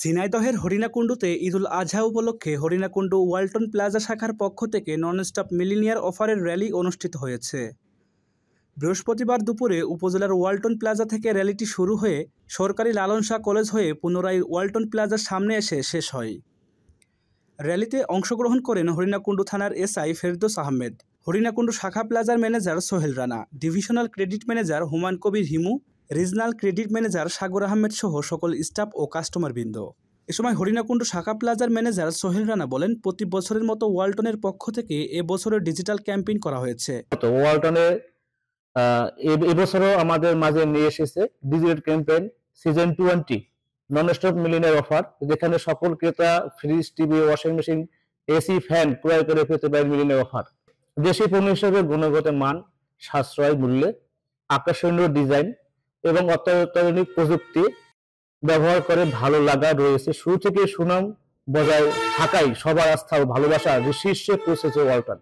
ঝিনাইদহের হরিণাকুণ্ডুতে ঈদুল আজহা উপলক্ষে হরিণাকুণ্ডু ওয়ালটন প্লাজা শাখার পক্ষ থেকে ননস্টপ মিলিনিয়ার অফারের র্যালি অনুষ্ঠিত হয়েছে। বৃহস্পতিবার দুপুরে উপজেলার ওয়ালটন প্লাজা থেকে র্যালিটি শুরু হয়ে সরকারি লালন শাহ কলেজ হয়ে পুনরায় ওয়ালটন প্লাজার সামনে এসে শেষ হয়। র্যালিতে অংশগ্রহণ করেন হরিণাকুণ্ডু থানার এসআই ফেরদৌস আহমেদ, হরিণাকুণ্ডু শাখা প্লাজার manager Sohel Rana, divisional credit manager Humayun Kabir Himu, regional credit manager Sagar Ahmed সহ সকল স্টাফ ও কাস্টমারবৃন্দ। এ সময় হরিণাকুণ্ডু শাখা প্লাজার ম্যানেজার সোহেল রানা বলেন, প্রতি বছরের মতো ওয়ালটনের পক্ষ থেকে এবছরের ডিজিটাল ক্যাম্পেইন করা হয়েছে। ওয়ালটনে এবছরও আমাদের মাঝে নিয়ে এসেছে digital campaign season 20 nonstop millionaire offer, যেখানে সকল ক্রেতা fridge, TV, washing machine, AC, fan ক্রয় করে পেতে পারেন মিলিনিয়ার অফার। দেশি পণ্য হিসেবে গুণগত মান, সাশ্রয় মূল্যে, আকর্ষণীয় ডিজাইন এবং অত্যাধুনিক প্রযুক্তি ব্যবহার করে ভালো লাগা রয়েছে। শুরু থেকে সুনাম বজায় থাকাই সবার আস্থা ও ভালোবাসা শীর্ষে পৌঁছেছে ওয়ালটন।